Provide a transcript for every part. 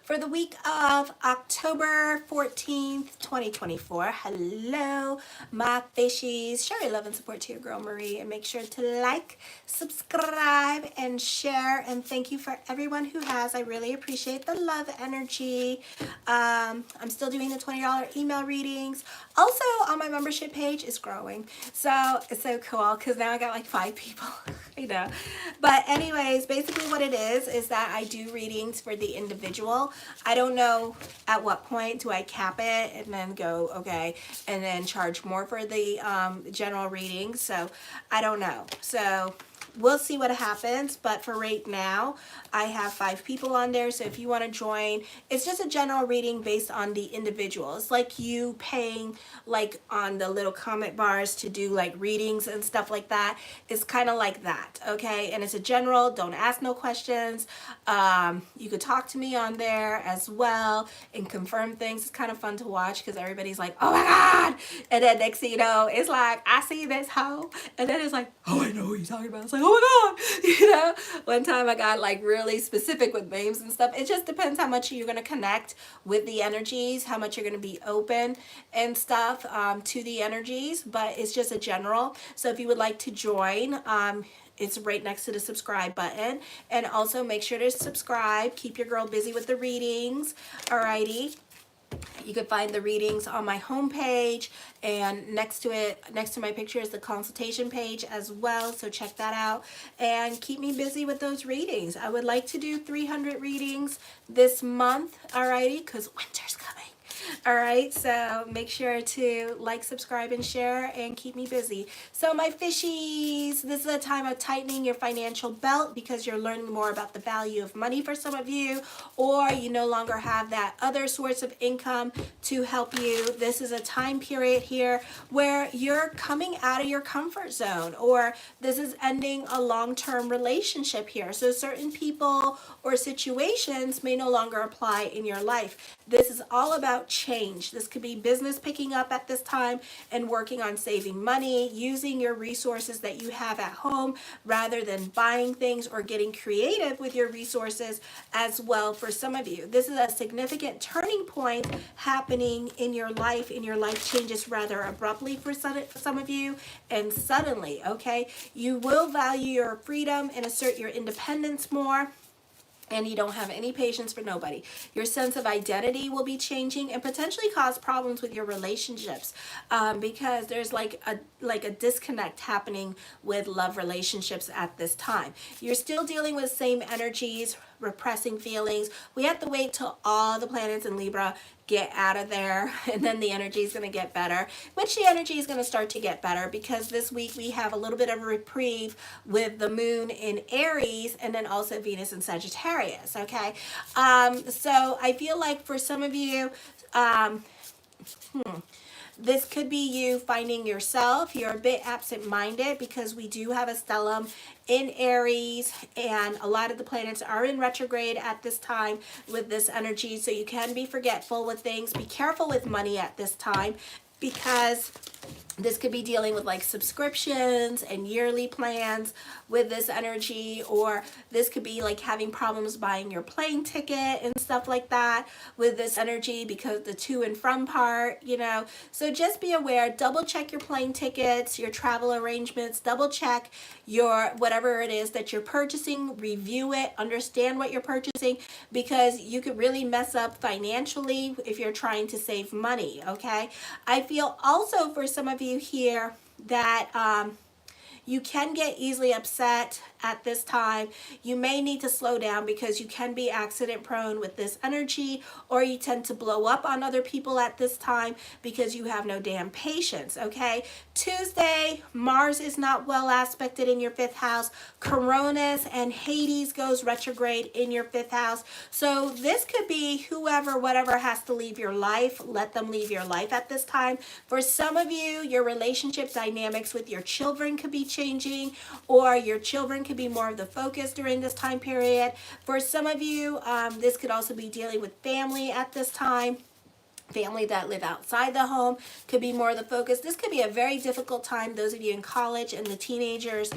for the week of October 14th, 2024. Hello, my fishies. Show your love and support to your girl Marie, and make sure to like, subscribe, and share. And thank you for everyone who has. I really appreciate the love energy. I'm still doing the $20 email readings. Also, on my membership page is growing. So it's so cool because now I got like 5 people. I know. But anyways, basically what it is that I do readings for the individual. I don't know at what point do I cap it and then go, okay, and then charge more for the general readings. So I don't know. So we'll see what happens, but for right now, I have 5 people on there, so if you want to join, it's just a general reading based on the individual. It's like you paying like on the little comment bars to do like readings and stuff like that. It's kind of like that, okay? And it's a general, don't ask no questions. You could talk to me on there as well and confirm things. It's kind of fun to watch because everybody's like, oh my God. And then next thing you know, it's like, I see this hoe. And then it's like, oh, I know what you're talking about. It's like, oh my God. You know, one time I got like really specific with names and stuff. It just depends how much you're going to connect with the energies, how much you're going to be open and stuff to the energies. But it's just a general. So if you would like to join, it's right next to the subscribe button. And also make sure to subscribe. Keep your girl busy with the readings. Alrighty. You can find the readings on my homepage, and next to it, next to my picture, is the consultation page as well. So check that out and keep me busy with those readings. I would like to do 300 readings this month, alrighty, because winter's coming. All right, so make sure to like, subscribe, and share, and keep me busy. So my fishies, this is a time of tightening your financial belt because you're learning more about the value of money for some of you, or you no longer have that other source of income to help you. This is a time period here where you're coming out of your comfort zone, or this is ending a long-term relationship here. So certain people or situations may no longer apply in your life. This is all about change. This could be business picking up at this time and working on saving money, using your resources that you have at home rather than buying things, or getting creative with your resources as well for some of you. This is a significant turning point happening in your life, and your life changes rather abruptly for some of you and suddenly, okay? You will value your freedom and assert your independence more. And you don't have any patience for nobody. Your sense of identity will be changing and potentially cause problems with your relationships because there's like a disconnect happening with love relationships at this time. You're still dealing with same energies, repressing feelings. We have to wait till all the planets in Libra get out of there, and then the energy is going to get better, which the energy is going to start to get better because this week we have a little bit of a reprieve with the moon in Aries and then also Venus in Sagittarius, okay? So I feel like for some of you, this could be you finding yourself. You're a bit absent-minded because we do have a stellium in Aries, and a lot of the planets are in retrograde at this time with this energy, so you can be forgetful with things. Be careful with money at this time because this could be dealing with like subscriptions and yearly plans with this energy, or this could be like having problems buying your plane ticket and stuff like that with this energy because the to and from part, you know. So just be aware, double check your plane tickets, your travel arrangements, double check your whatever it is that you're purchasing, review it, understand what you're purchasing, because you could really mess up financially if you're trying to save money, okay? I feel also for some of you here that you can get easily upset at this time. You may need to slow down because you can be accident prone with this energy, or you tend to blow up on other people at this time because you have no damn patience, okay? Tuesday, Mars is not well aspected in your 5th house. Coronis and Hades goes retrograde in your 5th house. So this could be whoever, whatever has to leave your life, let them leave your life at this time. For some of you, your relationship dynamics with your children could be changing, or your children could be more of the focus during this time period. For some of you, this could also be dealing with family at this time. Family that live outside the home could be more the focus. This could be a very difficult time, those of you in college and the teenagers,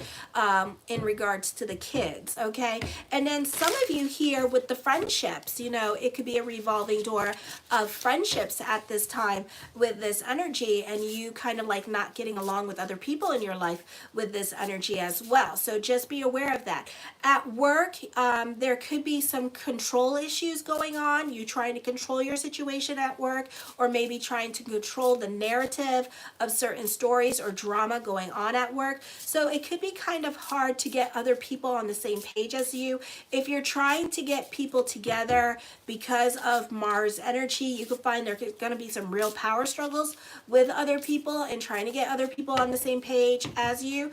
in regards to the kids, okay? And then some of you here with the friendships, you know, it could be a revolving door of friendships at this time with this energy, and you kind of like not getting along with other people in your life with this energy as well. So just be aware of that. At work, there could be some control issues going on. You trying to control your situation at work, or maybe trying to control the narrative of certain stories or drama going on at work. So it could be kind of hard to get other people on the same page as you. If you're trying to get people together because of Mars energy, you could find there's going to be some real power struggles with other people and trying to get other people on the same page as you,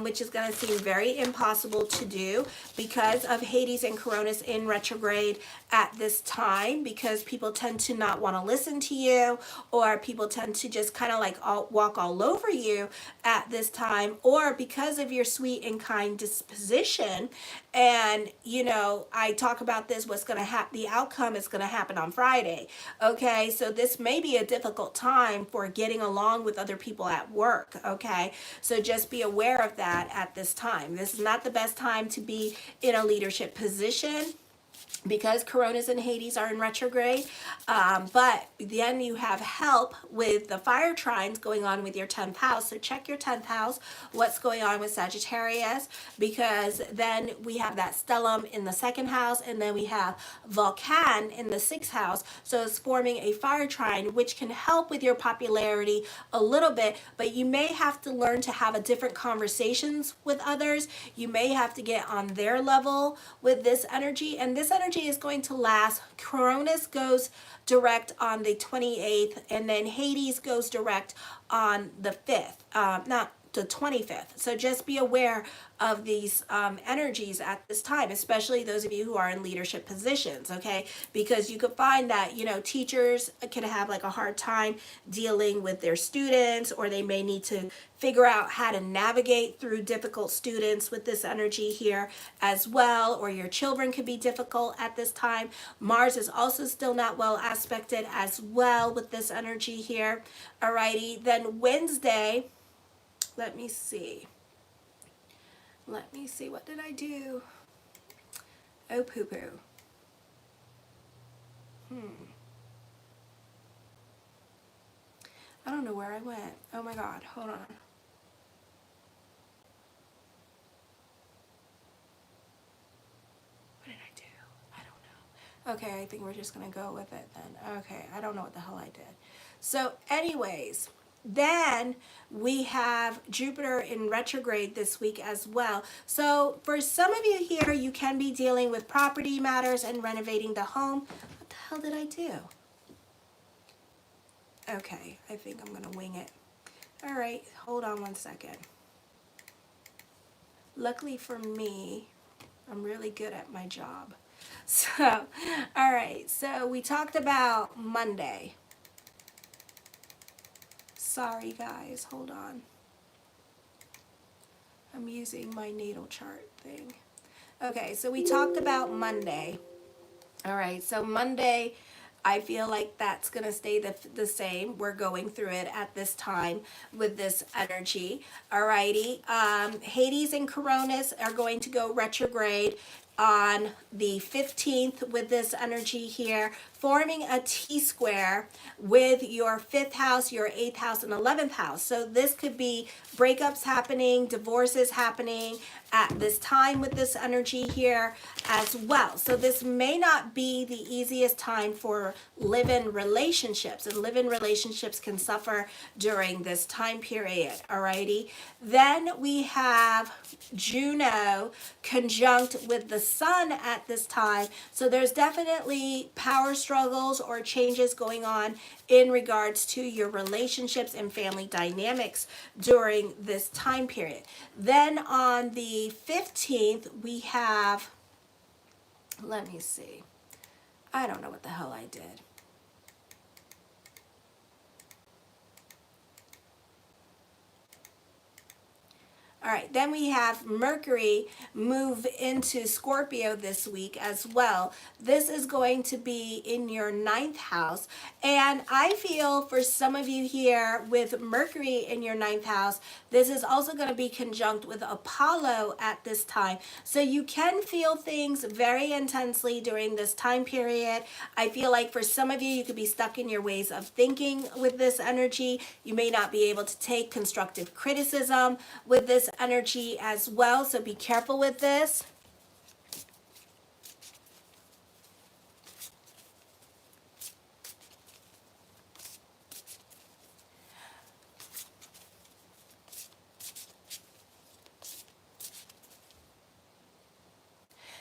which is going to seem very impossible to do because of Hades and Cronus in retrograde at this time, because people tend to not want to listen to you, or people tend to just kind of like walk all over you at this time, or because of your sweet and kind disposition. And you know, I talk about this, what's going to happen, the outcome is going to happen on Friday, okay? So this may be a difficult time for getting along with other people at work, okay? So just be aware of that at this time. This is not the best time to be in a leadership position, because Coronas and Hades are in retrograde, but then you have help with the fire trines going on with your 10th house. So check your 10th house, what's going on with Sagittarius, because then we have that stellium in the 2nd house, and then we have Vulcan in the 6th house. So it's forming a fire trine, which can help with your popularity a little bit, but you may have to learn to have a different conversations with others. You may have to get on their level with this energy, and this energy is going to last. Cronus goes direct on the 28th, and then Hades goes direct on the 5th, not the 25th. So just be aware of these energies at this time, especially those of you who are in leadership positions, okay? Because you could find that, you know, teachers can have like a hard time dealing with their students, or they may need to figure out how to navigate through difficult students with this energy here as well, or your children could be difficult at this time. Mars is also still not well aspected as well with this energy here. Alrighty, then Wednesday, let me see, what did I do? Oh, poo-poo. I don't know where I went. Oh my God, hold on. What did I do? I don't know. Okay, I think we're just gonna go with it then. Okay, I don't know what the hell I did. So anyways, then we have Jupiter in retrograde this week as well. So for some of you here, you can be dealing with property matters and renovating the home. What the hell did I do? Okay, I think I'm gonna wing it. All right, hold on one second. Luckily for me, I'm really good at my job. So, all right, so we talked about Monday. Sorry guys, hold on. I'm using my natal chart thing. Okay, so we talked about Monday. All right, so Monday, I feel like that's going to stay the same. We're going through it at this time with this energy. Alrighty, Hades and Cronus are going to go retrograde on the 15th with this energy here, forming a T-square with your 5th house, your 8th house, and 11th house. So this could be breakups happening, divorces happening at this time with this energy here as well. So this may not be the easiest time for live-in relationships, and live-in relationships can suffer during this time period. Alrighty. Then we have Juno conjunct with the Sun at this time. So there's definitely power struggles or changes going on in regards to your relationships and family dynamics during this time period. Then on the 15th, we have, let me see, I don't know what the hell I did. All right, then we have Mercury move into Scorpio this week as well. This is going to be in your 9th house. And I feel for some of you here with Mercury in your 9th house, this is also going to be conjunct with Apollo at this time. So you can feel things very intensely during this time period. I feel like for some of you, you could be stuck in your ways of thinking with this energy. You may not be able to take constructive criticism with this energy as well, so be careful with this.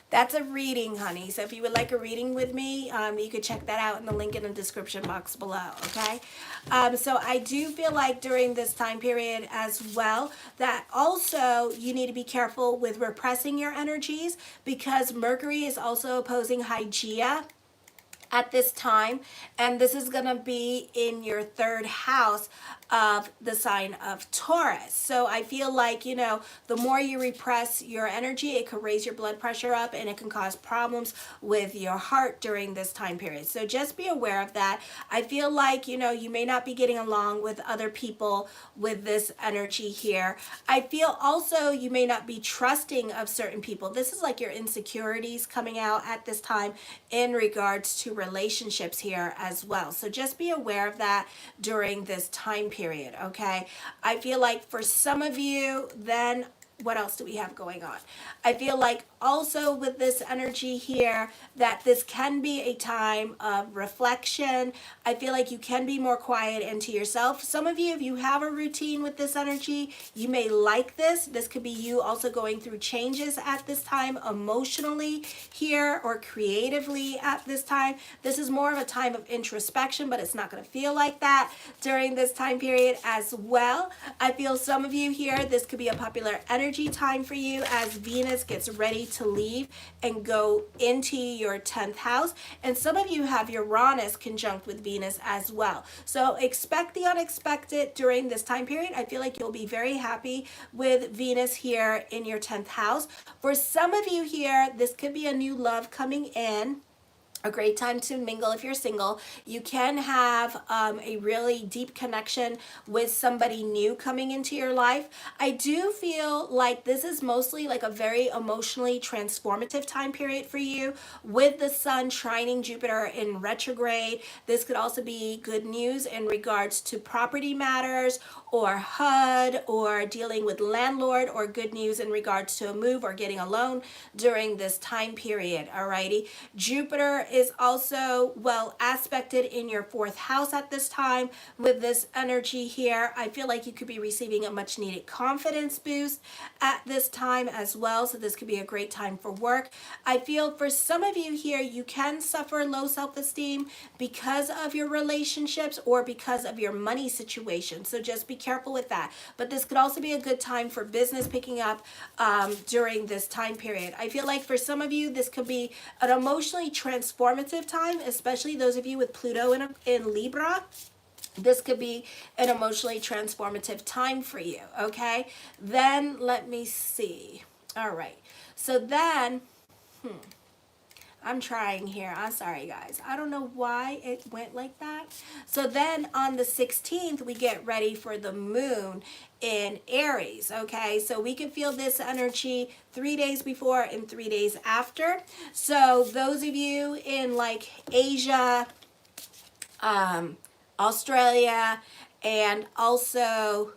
That's a reading, honey. So if you would like a reading with me, you could check that out in the link in the description box below, okay? So I do feel like during this time period as well, that also you need to be careful with repressing your energies, because Mercury is also opposing Hygeia at this time, and this is going to be in your 3rd house of the sign of Taurus. So I feel like, you know, the more you repress your energy, it could raise your blood pressure up, and it can cause problems with your heart during this time period. So just be aware of that. I feel like, you know, you may not be getting along with other people with this energy here. I feel also you may not be trusting of certain people. This is like your insecurities coming out at this time in regards to relationships here as well. So just be aware of that during this time period, okay? I feel like for some of you, then what else do we have going on? I feel like also with this energy here that this can be a time of reflection. I feel like you can be more quiet into yourself. Some of you, if you have a routine with this energy, you may like this. This could be you also going through changes at this time emotionally here or creatively at this time. This is more of a time of introspection, but it's not going to feel like that during this time period as well. I feel some of you here, this could be a popular energy time for you as Venus gets ready to leave and go into your 10th house. And some of you have Uranus conjunct with Venus as well. So expect the unexpected during this time period. I feel like you'll be very happy with Venus here in your 10th house. For some of you here, this could be a new love coming in. A great time to mingle if you're single. You can have a really deep connection with somebody new coming into your life. I do feel like this is mostly like a very emotionally transformative time period for you with the sun trining Jupiter in retrograde. This could also be good news in regards to property matters or HUD or dealing with landlord, or good news in regards to a move or getting a loan during this time period, alrighty? Jupiter is also well aspected in your 4th house at this time with this energy here. I feel like you could be receiving a much needed confidence boost at this time as well. So this could be a great time for work. I feel for some of you here, you can suffer low self-esteem because of your relationships or because of your money situation. So just be careful with that. But this could also be a good time for business picking up during this time period. I feel like for some of you, this could be an emotionally transformative time, especially those of you with Pluto in Libra. This could be an emotionally transformative time for you, okay? Then let me see. All right. So then, I'm trying here. I'm sorry, guys. I don't know why it went like that. So then on the 16th, we get ready for the moon in Aries, okay? So we can feel this energy 3 days before and 3 days after. So those of you in like Asia, Australia, and also,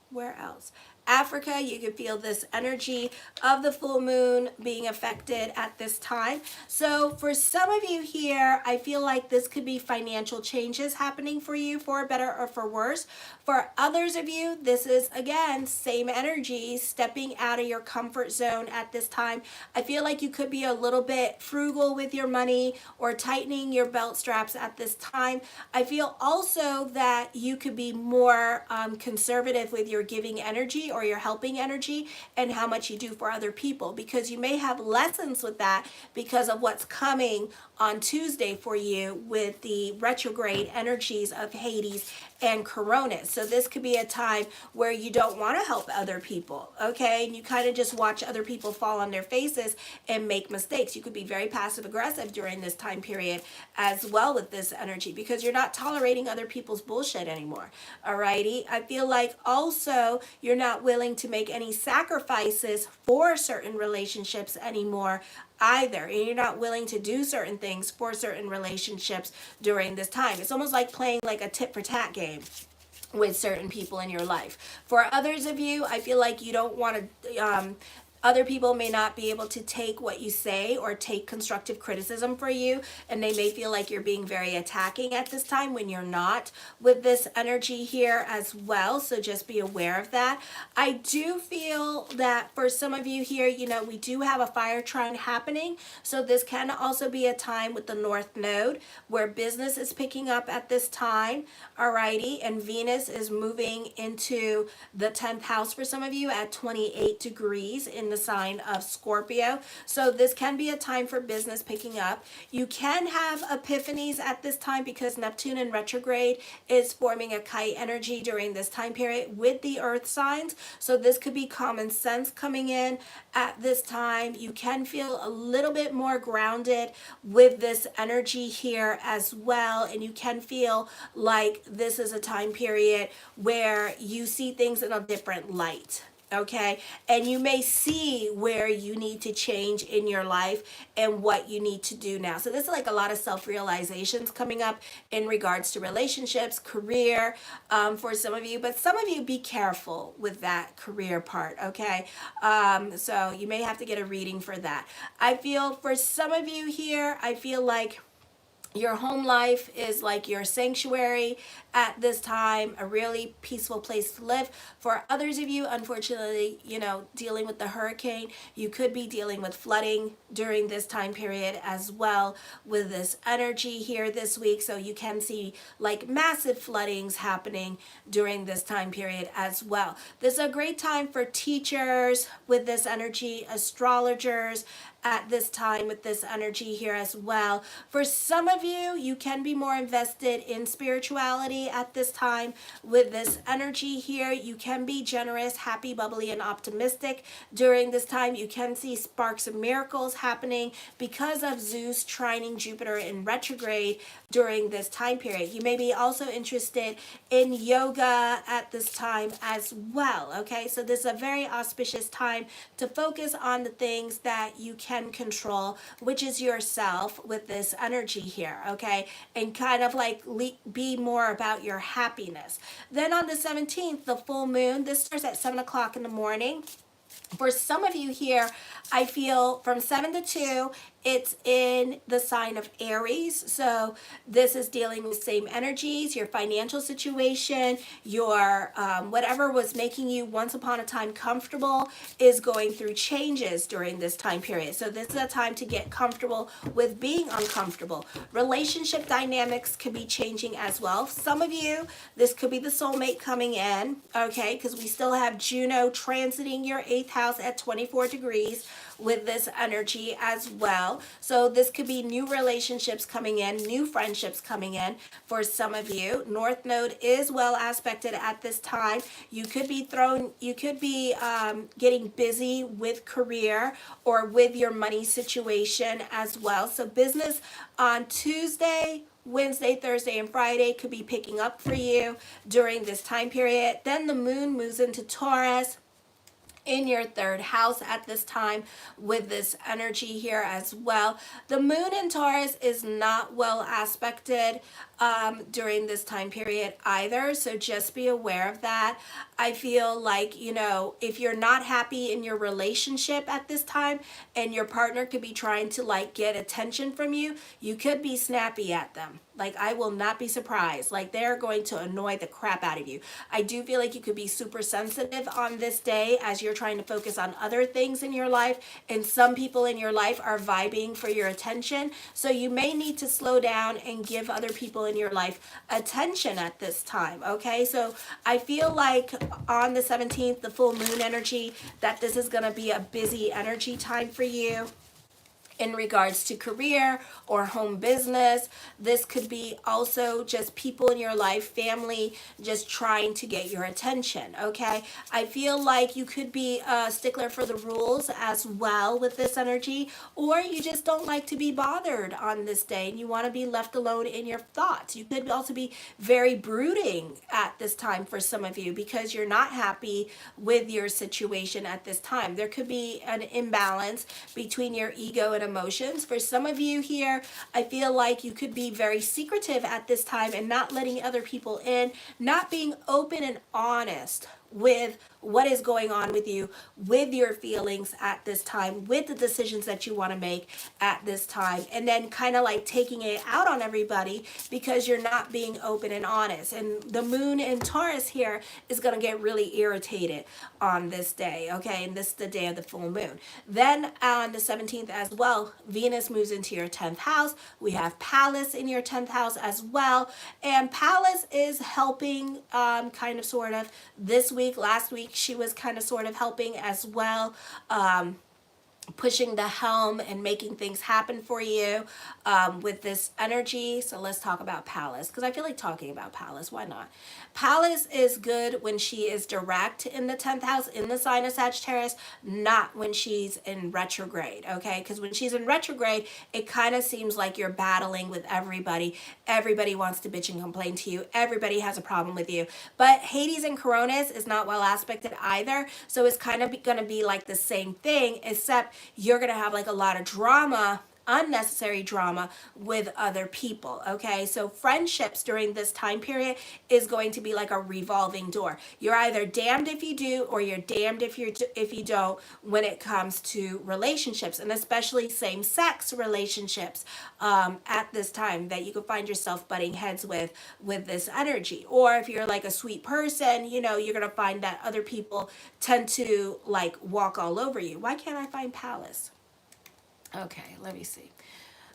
where else? Africa, you can feel this energy of the full moon being affected at this time. So for some of you here, I feel like this could be financial changes happening for you for better or for worse. For others of you, this is, again, same energy, stepping out of your comfort zone at this time. I feel like you could be a little bit frugal with your money or tightening your belt straps at this time. I feel also that you could be more conservative with your giving energy or your helping energy and how much you do for other people, because you may have lessons with that because of what's coming on Tuesday for you with the retrograde energies of Hades and Coronas. So this could be a time where you don't want to help other people, okay? And you kind of just watch other people fall on their faces and make mistakes. You could be very passive aggressive during this time period as well with this energy, because you're not tolerating other people's bullshit anymore. Alrighty, I feel like also you're not willing to make any sacrifices for certain relationships anymore either, and you're not willing to do certain things for certain relationships during this time. It's almost like playing like a tit for tat game with certain people in your life. For others of you, I feel like you don't want to other people may not be able to take what you say or take constructive criticism for you, and they may feel like you're being very attacking at this time when you're not with this energy here as well. So just be aware of that. I do feel that for some of you here, you know, we do have a fire trine happening. So this can also be a time with the North Node where business is picking up at this time. Alrighty, and Venus is moving into the 10th house for some of you at 28 degrees in the sign of Scorpio. So this can be a time for business picking up. You can have epiphanies at this time because Neptune in retrograde is forming a kite energy during this time period with the earth signs. So this could be common sense coming in at this time. You can feel a little bit more grounded with this energy here as well, and you can feel like this is a time period where you see things in a different light. Okay, and you may see where you need to change in your life and what you need to do now. So this is like a lot of self-realizations coming up in regards to relationships, career, for some of you, but some of you be careful with that career part, okay? So you may have to get a reading for that. I feel for some of you here, I feel like your home life is like your sanctuary at this time, a really peaceful place to live. For others of you, unfortunately, you know, dealing with the hurricane, you could be dealing with flooding during this time period as well with this energy here this week. So you can see like massive floodings happening during this time period as well. This is a great time for teachers with this energy, astrologers at this time with this energy here as well. For some of you, you can be more invested in spirituality at this time with this energy here. You can be generous, happy, bubbly, and optimistic during this time. You can see sparks of miracles happening because of Zeus trining Jupiter in retrograde during this time period. You may be also interested in yoga at this time as well, okay? So this is a very auspicious time to focus on the things that you can control, which is yourself with this energy here, okay? And kind of like be more about your happiness. Then on the 17th, the full moon, this starts at 7 o'clock in the morning. For some of you here, I feel from 7 to 2, it's in the sign of Aries. So this is dealing with same energies, your financial situation, your whatever was making you once upon a time comfortable is going through changes during this time period. So this is a time to get comfortable with being uncomfortable. Relationship dynamics could be changing as well. Some of you, this could be the soulmate coming in, okay, because we still have Juno transiting your 8th house at 24 degrees with this energy as well. So this could be new relationships coming in, new friendships coming in for some of you. North Node is well aspected at this time. You could be getting busy with career or with your money situation as well. So business on Tuesday, Wednesday, Thursday, and Friday could be picking up for you during this time period. Then the moon moves into Taurus in your 3rd house at this time with this energy here as well. The moon in Taurus is not well aspected during this time period either, so just be aware of that. I feel like, you know, if you're not happy in your relationship at this time and your partner could be trying to like get attention from you, you could be snappy at them. Like, I will not be surprised. Like, they're going to annoy the crap out of you. I do feel like you could be super sensitive on this day as you're trying to focus on other things in your life, and some people in your life are vibing for your attention. So you may need to slow down and give other people in your life attention at this time, okay? So I feel like on the 17th, the full moon energy, that this is going to be a busy energy time for you. in regards to career or home business. This could be also just people in your life, family, just trying to get your attention, okay? I feel like you could be a stickler for the rules as well with this energy, or you just don't like to be bothered on this day and you want to be left alone in your thoughts. You could also be very brooding at this time for some of you because you're not happy with your situation at this time. There could be an imbalance between your ego and emotions. For some of you here, I feel like you could be very secretive at this time and not letting other people in, not being open and honest with what is going on with you, with your feelings at this time, with the decisions that you want to make at this time, and then kind of like taking it out on everybody because you're not being open and honest. And the moon in Taurus here is going to get really irritated on this day, okay? And this is the day of the full moon. Then on the 17th as well, Venus moves into your 10th house. We have Pallas in your 10th house as well. And Pallas is helping kind of sort of this week. Last week, she was kind of sort of helping as well, pushing the helm and making things happen for you with this energy. So let's talk about Pallas, because I feel like talking about Pallas. Why not? Pallas is good when she is direct in the 10th house in the sign of Sagittarius, not when she's in retrograde, okay? Because when she's in retrograde, it kind of seems like you're battling with everybody. Everybody wants to bitch and complain to you. Everybody has a problem with you. But Hades and Coronis is not well aspected either, so it's kind of going to be like the same thing, except you're going to have like a lot of drama, unnecessary drama with other people, okay? So friendships during this time period is going to be like a revolving door. You're either damned if you do or you're damned if you don't when it comes to relationships, and especially same-sex relationships at this time that you could find yourself butting heads with this energy. Or if you're like a sweet person, you know, you're going to find that other people tend to like walk all over you. Why can't I find Pallas? Okay, let me see.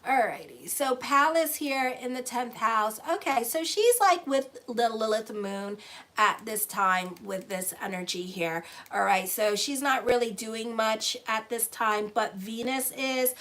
Alrighty, so Pallas here in the 10th house. Okay, so she's like with the Lilith moon at this time with this energy here. All right, so she's not really doing much at this time, but Venus is.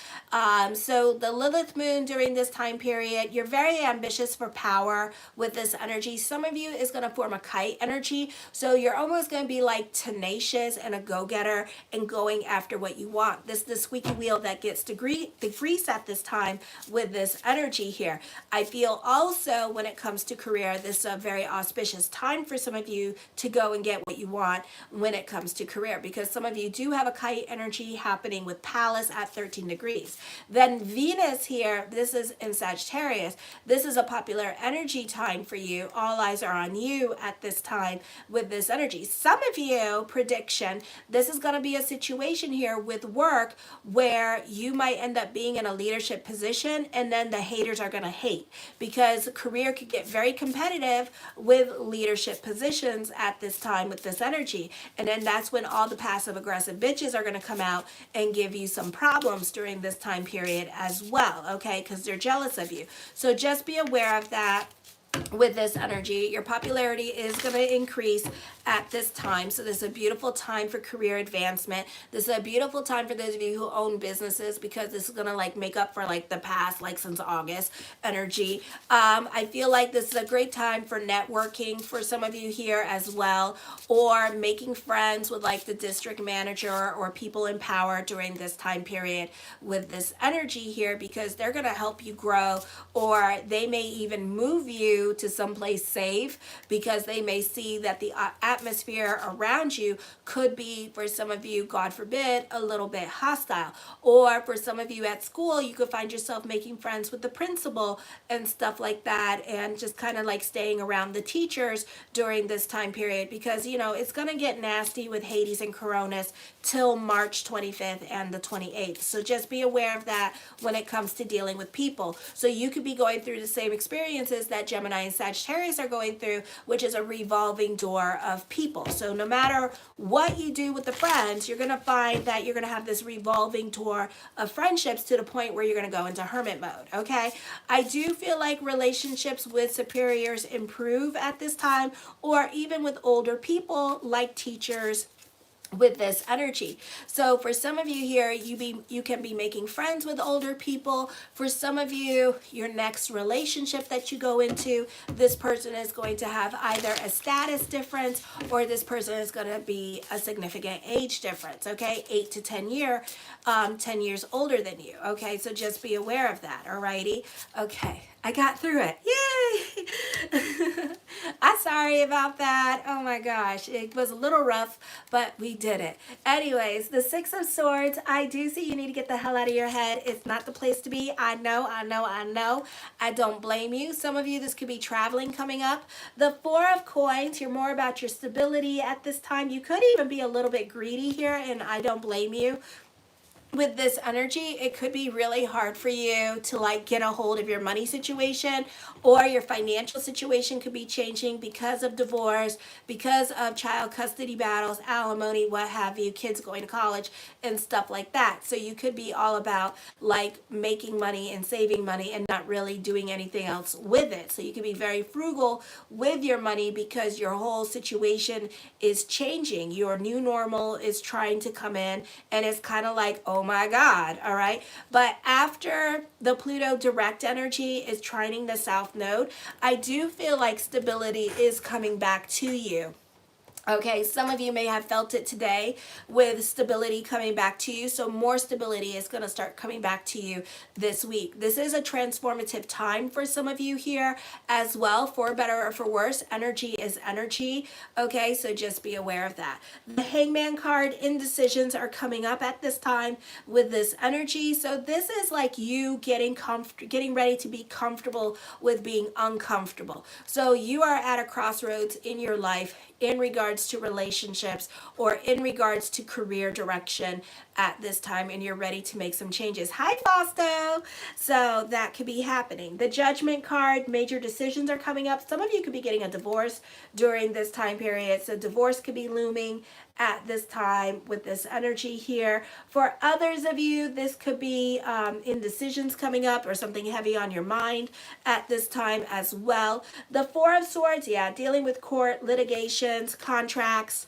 So the Lilith moon during this time period, you're very ambitious for power with this energy. Some of you is going to form a kite energy, so you're almost going to be like tenacious and a go-getter and going after what you want. This is the squeaky wheel that gets the grease at this time with this energy here. I feel also when it comes to career, this is a very auspicious time for some of you to go and get what you want when it comes to career, because some of you do have a kite energy happening with Pallas at 13 degrees. Then Venus here, this is in Sagittarius. This is a popular energy time for you. All eyes are on you at this time with this energy. Some of you, prediction, this is going to be a situation here with work where you might end up being in a leadership position and then the haters are going to hate, because career could get very competitive with leadership positions at this time with this energy. And then that's when all the passive aggressive bitches are going to come out and give you some problems during this time period as well, okay, because they're jealous of you. So just be aware of that. With this energy, your popularity is going to increase at this time. So this is a beautiful time for career advancement. This is a beautiful time for those of you who own businesses, because this is going to like make up for like the past, like since August energy. I feel like this is a great time for networking for some of you here as well, or making friends with like the district manager or people in power during this time period with this energy here, because they're going to help you grow, or they may even move you to someplace safe because they may see that the atmosphere around you could be, for some of you, God forbid, a little bit hostile. Or for some of you at school, you could find yourself making friends with the principal and stuff like that, and just kind of like staying around the teachers during this time period, because you know it's going to get nasty with Hades and Coronis till March 25th and the 28th. So just be aware of that when it comes to dealing with people. So you could be going through the same experiences that Gemini and Sagittarius are going through, which is a revolving door of people. So no matter what you do with the friends, you're going to find that you're going to have this revolving door of friendships to the point where you're going to go into hermit mode, okay? I do feel like relationships with superiors improve at this time, or even with older people like teachers with this energy. So for some of you here, you can be making friends with older people. For some of you, your next relationship that you go into, this person is going to have either a status difference, or this person is going to be a significant age difference. Okay, 8 to 10 years older than you. Okay, so just be aware of that. Alrighty. Okay, I got through it. Yay! I'm sorry about that. Oh my gosh, it was a little rough, but we did it. Anyways, the Six of Swords, I do see you need to get the hell out of your head. It's not the place to be. I know. I don't blame you. Some of you, this could be traveling coming up. The Four of Coins, you're more about your stability at this time. You could even be a little bit greedy here, and I don't blame you. With this energy, it could be really hard for you to like get a hold of your money situation, or your financial situation could be changing because of divorce, because of child custody battles, alimony, what have you, kids going to college and stuff like that. So you could be all about like making money and saving money and not really doing anything else with it. So you can be very frugal with your money because your whole situation is changing. Your new normal is trying to come in, and it's kind of like, oh my God, all right? But after the Pluto direct energy is trining the South Node, I do feel like stability is coming back to you. Okay, some of you may have felt it today with stability coming back to you. So more stability is going to start coming back to you this week. This is a transformative time for some of you here as well, for better or for worse. Energy is energy. Okay, so just be aware of that. The Hangman card, indecisions are coming up at this time with this energy. So this is like you getting ready to be comfortable with being uncomfortable. So you are at a crossroads in your life in regards to relationships or in regards to career direction at this time, and you're ready to make some changes. Hi, Fausto. So that could be happening. The Judgment card, major decisions are coming up. Some of you could be getting a divorce during this time period. So divorce could be looming at this time with this energy here. For others of you, this could be indecisions coming up or something heavy on your mind at this time as well. The Four of Swords, yeah, dealing with court, litigations, contracts.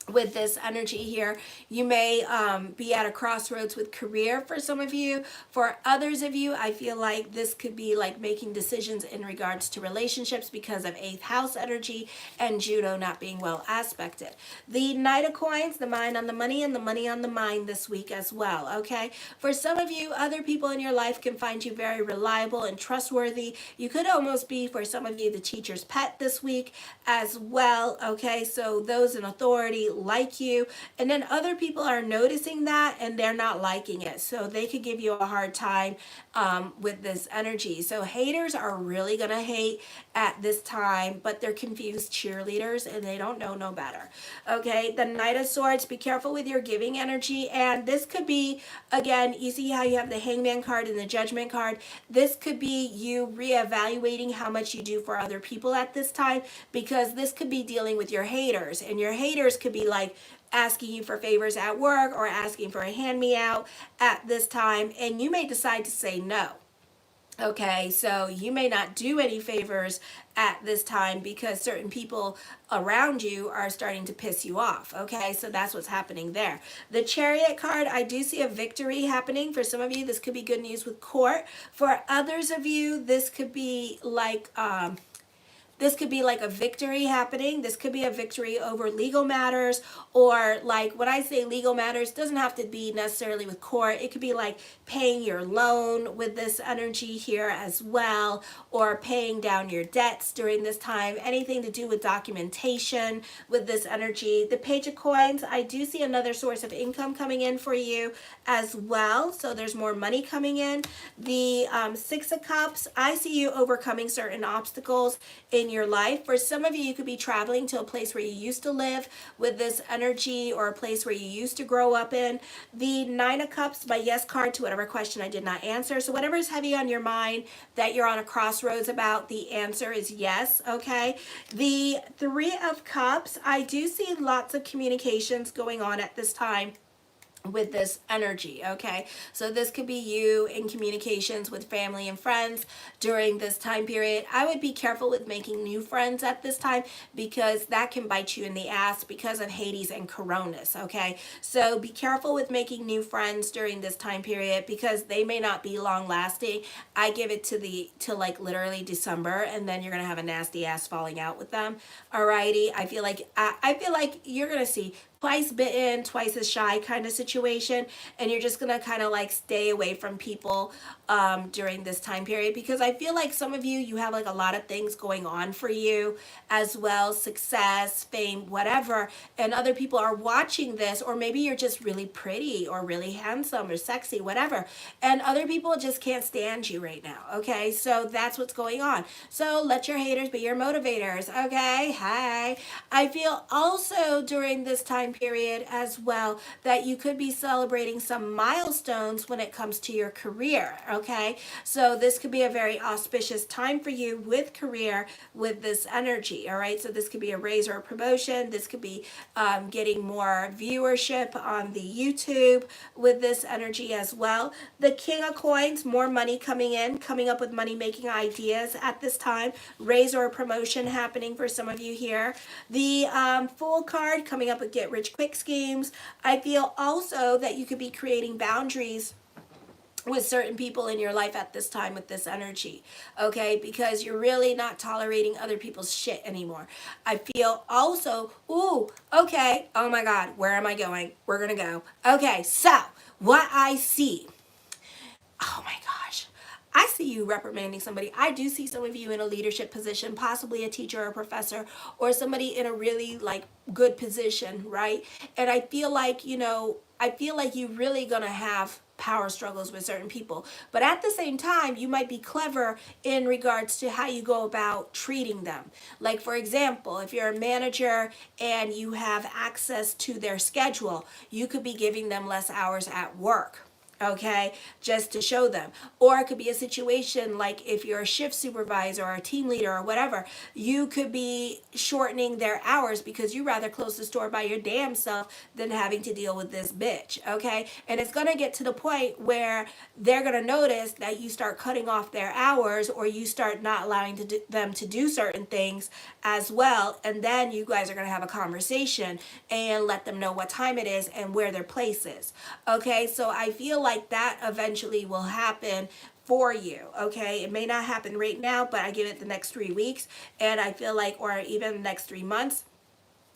With this energy here, you may be at a crossroads with career for some of you. For others of you, I feel like this could be like making decisions in regards to relationships because of 8th house energy and Juno not being well aspected. The Knight of Coins, the mind on the money and the money on the mind this week as well, okay? For some of you, other people in your life can find you very reliable and trustworthy. You could almost be, for some of you, the teacher's pet this week as well, okay? So those in authority like you, and then other people are noticing that and they're not liking it, so they could give you a hard time with this energy. So haters are really gonna hate at this time, but they're confused cheerleaders and they don't know no better. Okay, the Knight of Swords, be careful with your giving energy, and this could be, again, you see how you have the Hangman card and the Judgment card. This could be you reevaluating how much you do for other people at this time, because this could be dealing with your haters, and your haters could be like asking you for favors at work or asking for a hand-me-out at this time, and you may decide to say no. Okay, so you may not do any favors at this time because certain people around you are starting to piss you off. Okay, so that's what's happening there. The Chariot card, I do see a victory happening. For some of you, this could be good news with court. For others of you, this could be like a victory happening. This could be a victory over legal matters, or like when I say legal matters, doesn't have to be necessarily with court. It could be like paying your loan with this energy here as well, or paying down your debts during this time. Anything to do with documentation with this energy. The Page of Coins, I do see another source of income coming in for you as well. So there's more money coming in. The Six of Cups, I see you overcoming certain obstacles in your life. For some of you, you could be traveling to a place where you used to live with this energy, or a place where you used to grow up in. The Nine of Cups, my yes card to whatever question I did not answer. So whatever is heavy on your mind that you're on a crossroads about, the answer is yes, okay? The Three of Cups, I do see lots of communications going on at this time with this energy. Okay, so this could be you in communications with family and friends during this time period. I would be careful with making new friends at this time, because that can bite you in the ass because of Hades and Coronas. Okay, so be careful with making new friends during this time period, because they may not be long lasting. I give it to like literally December, and then you're gonna have a nasty ass falling out with them. Alrighty, I feel like you're gonna see twice bitten, twice as shy kind of situation, and you're just gonna kind of like stay away from people during this time period, because I feel like some of you have like a lot of things going on for you as well, success, fame, whatever, and other people are watching this, or maybe you're just really pretty or really handsome or sexy, whatever, and other people just can't stand you right now. Okay, so that's what's going on. So let your haters be your motivators. Okay, hi. I feel also during this time period as well that you could be celebrating some milestones when it comes to your career. Okay, so this could be a very auspicious time for you with career, with this energy. All right, so this could be a raise or a promotion. This could be getting more viewership on the YouTube with this energy as well. The King of Coins, more money coming in, coming up with money making ideas at this time. Raise or a promotion happening for some of you here. The Fool card, coming up with get rich quick schemes. I feel also that you could be creating boundaries with certain people in your life at this time with this energy. Okay, because you're really not tolerating other people's shit anymore. I feel also, ooh, okay, oh my God, where am I going? We're gonna go. Okay, so what I see, oh my gosh, I see you reprimanding somebody. I do see some of you in a leadership position, possibly a teacher or a professor, or somebody in a really like good position, right? And I feel like, I feel like you're really gonna have power struggles with certain people. But at the same time, you might be clever in regards to how you go about treating them. Like, for example, if you're a manager and you have access to their schedule, you could be giving them less hours at work. Okay, just to show them. Or it could be a situation like if you're a shift supervisor or a team leader or whatever, you could be shortening their hours because you rather close the store by your damn self than having to deal with this bitch. Okay, and it's gonna get to the point where they're gonna notice that you start cutting off their hours, or you start not allowing them to do certain things as well, and then you guys are gonna have a conversation and let them know what time it is and where their place is. Okay, so I feel like that eventually will happen for you. Okay, it may not happen right now, but I give it the next 3 weeks, and I feel like, or even the next 3 months,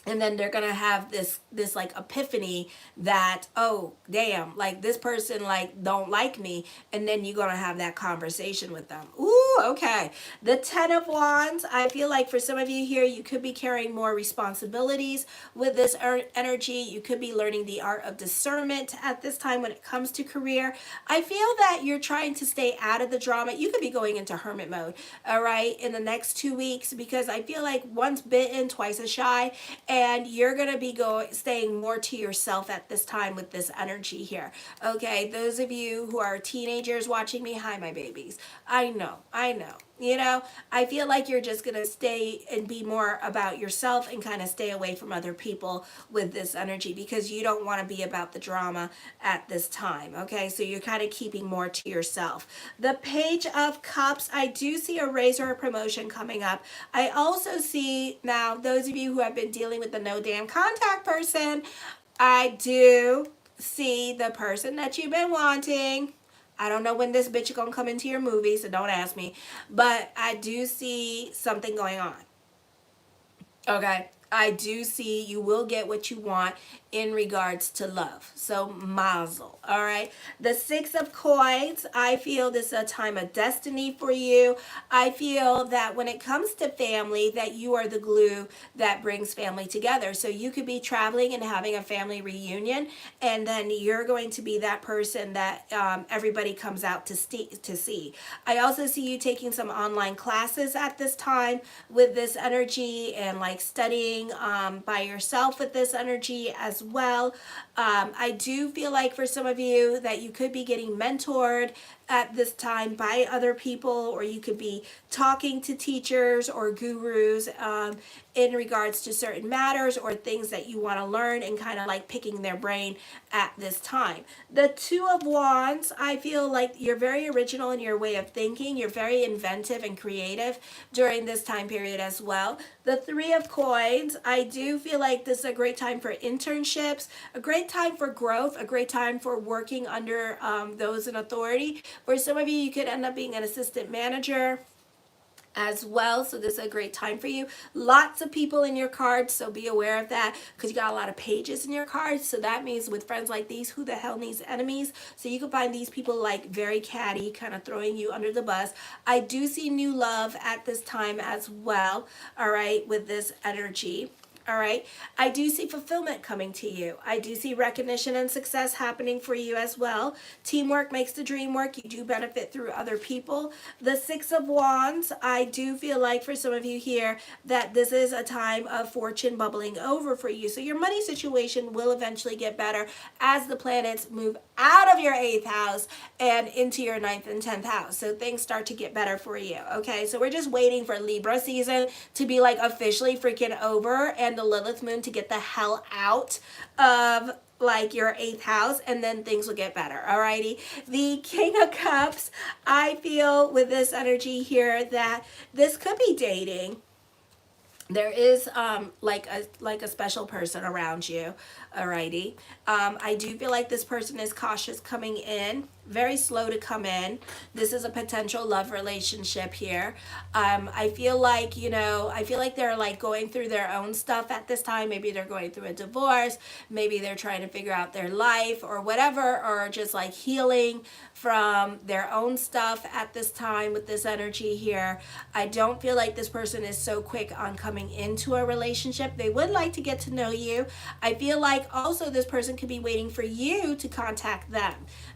and then they're gonna have this like epiphany that, oh damn, like this person like don't like me, and then you're gonna have that conversation with them. Ooh, okay. The 10 of Wands, I feel like for some of you here, you could be carrying more responsibilities with this energy. You could be learning the art of discernment at this time when it comes to career. I feel that you're trying to stay out of the drama. You could be going into hermit mode, all right, in the next 2 weeks, because I feel like once bitten, twice as shy, and you're going to be staying more to yourself at this time with this energy here. Okay, those of you who are teenagers watching me, hi my babies. I know. I feel like you're just going to stay and be more about yourself and kind of stay away from other people with this energy, because you don't want to be about the drama at this time. Okay, so you're kind of keeping more to yourself. The Page of Cups, I do see a raise or a promotion coming up. I also see, now those of you who have been dealing with the no damn contact person, I do see the person that you've been wanting. I don't know when this bitch is going to come into your movie, so don't ask me. But I do see something going on. Okay? I do see you will get what you want in regards to love. So mazel. All right. The 6 of Coins, I feel this is a time of destiny for you. I feel that when it comes to family, that you are the glue that brings family together. So you could be traveling and having a family reunion, and then you're going to be that person that everybody comes out to see. I also see you taking some online classes at this time with this energy, and like studying by yourself with this energy as well. I do feel like for some of you that you could be getting mentored at this time by other people, or you could be talking to teachers or gurus in regards to certain matters or things that you want to learn, and kind of like picking their brain at this time. The Two of Wands, I feel like you're very original in your way of thinking. You're very inventive and creative during this time period as well. The Three of Coins, I do feel like this is a great time for internships, a great time for growth, a great time for working under those in authority. For some of you, you could end up being an assistant manager as well, so this is a great time for you. Lots of people in your cards, so be aware of that, because you got a lot of pages in your cards. So that means with friends like these, who the hell needs enemies? So you can find these people like very catty, kind of throwing you under the bus. I do see new love at this time as well, all right, with this energy. All right. I do see fulfillment coming to you. I do see recognition and success happening for you as well. Teamwork makes the dream work. You do benefit through other people. The Six of Wands, I do feel like for some of you here that this is a time of fortune bubbling over for you. So your money situation will eventually get better as the planets move out of your 8th house and into your 9th and 10th house. So things start to get better for you. Okay. So we're just waiting for Libra season to be like officially freaking over, and the Lilith moon to get the hell out of like your 8th house, and then things will get better. Alrighty. The King of Cups, I feel with this energy here that this could be dating. There is like a special person around you. Alrighty. I do feel like this person is cautious coming in, very slow to come in. This is a potential love relationship here. I feel like, you know, I feel like they're like going through their own stuff at this time. Maybe they're going through a divorce. Maybe they're trying to figure out their life or whatever, or just like healing from their own stuff at this time with this energy here. I don't feel like this person is so quick on coming into a relationship. They would like to get to know you. I feel like also this person could be waiting for you to contact them.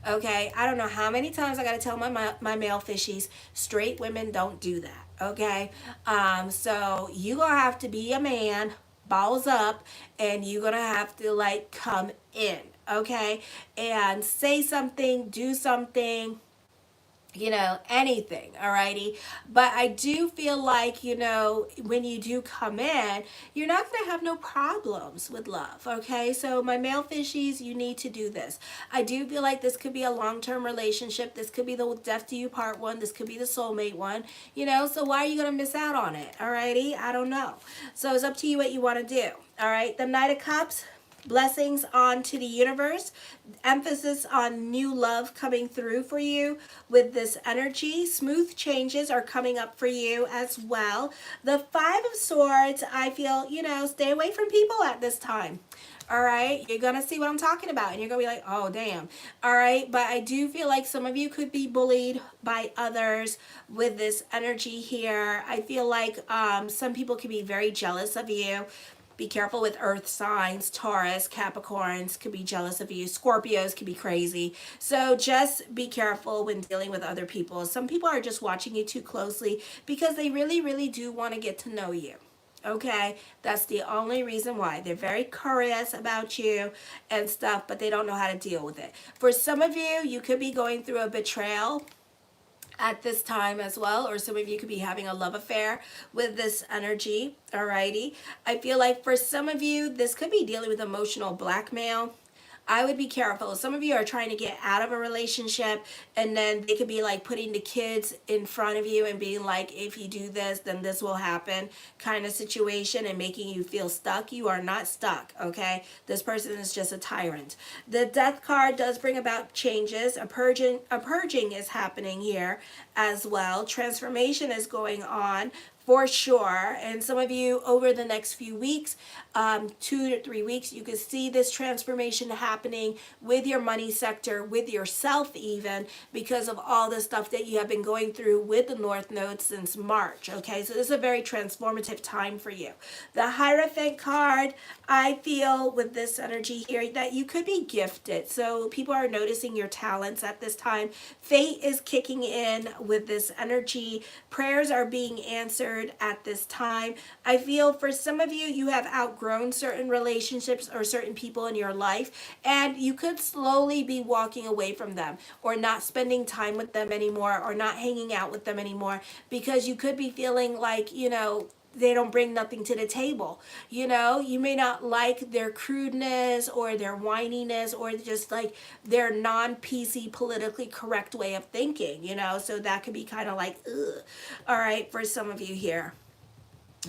Okay, I don't know how many times I got to tell my male fishies, straight women don't do that. Okay, so you gonna have to be a man, balls up, and you're gonna have to like come in, okay, and say something, do something, you know, anything. Alrighty. But I do feel like, you know, when you do come in, you're not going to have no problems with love. Okay. So my male fishies, you need to do this. I do feel like this could be a long-term relationship. This could be the Death to You Part 1. This could be the soulmate one, you know, so why are you going to miss out on it? Alrighty. I don't know. So it's up to you what you want to do. All right. The Knight of Cups. Blessings on to the universe. Emphasis on new love coming through for you with this energy. Smooth changes are coming up for you as well. The Five of Swords, I feel, you know, stay away from people at this time. All right, you're going to see what I'm talking about, and you're going to be like, oh, damn. All right, but I do feel like some of you could be bullied by others with this energy here. I feel like some people could be very jealous of you. Be careful with earth signs. Taurus, Capricorns could be jealous of you. Scorpios could be crazy. So just be careful when dealing with other people. Some people are just watching you too closely because they really, really do want to get to know you. Okay, that's the only reason why. They're very curious about you and stuff, but they don't know how to deal with it. For some of you, you could be going through a betrayal at this time as well, or some of you could be having a love affair with this energy. Alrighty, I feel like for some of you this could be dealing with emotional blackmail. I would be careful. Some of you are trying to get out of a relationship, and then they could be like putting the kids in front of you and being like, if you do this, then this will happen kind of situation, and making you feel stuck. You are not stuck, okay? This person is just a tyrant. The Death card does bring about changes. A purging is happening here as well. Transformation is going on for sure. And some of you over the next few weeks, 2 to 3 weeks, you can see this transformation happening with your money sector, with yourself even, because of all the stuff that you have been going through with the North Node since March. Okay, so this is a very transformative time for you. The Hierophant card, I feel with this energy here that you could be gifted. So people are noticing your talents at this time. Fate is kicking in with this energy. Prayers are being answered centered at this time. I feel for some of you, you have outgrown certain relationships or certain people in your life, and you could slowly be walking away from them or not spending time with them anymore or not hanging out with them anymore, because you could be feeling like, they don't bring nothing to the table. You may not like their crudeness or their whininess or just like their non-PC politically correct way of thinking, so that could be kind of like, ugh. All right, for some of you here.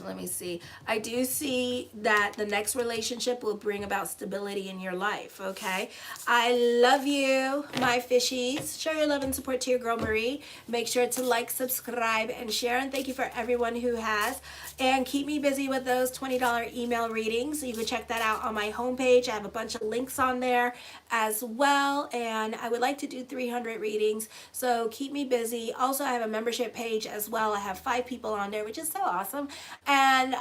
Let me see. I do see that the next relationship will bring about stability in your life, okay? I love you, my fishies. Show your love and support to your girl, Marie. Make sure to like, subscribe, and share. And thank you for everyone who has. And keep me busy with those $20 email readings. You can check that out on my homepage. I have a bunch of links on there as well. And I would like to do 300 readings, so keep me busy. Also, I have a membership page as well. I have 5 people on there, which is so awesome. And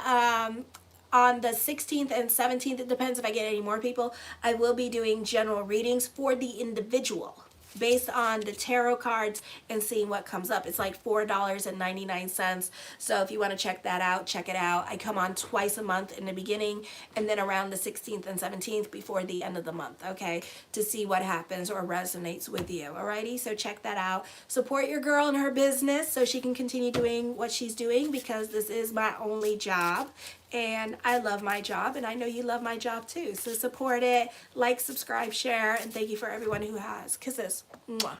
on the 16th and 17th, it depends if I get any more people, I will be doing general readings for the individual based on the tarot cards and seeing what comes up. It's like $4.99. So if you want to check that out, check it out. I come on twice a month in the beginning and then around the 16th and 17th before the end of the month, okay, to see what happens or resonates with you. Alrighty, so check that out. Support your girl in her business so she can continue doing what she's doing, because this is my only job. And I love my job, and I know you love my job too. So support it, like, subscribe, share, and thank you for everyone who has. Kisses. Mwah.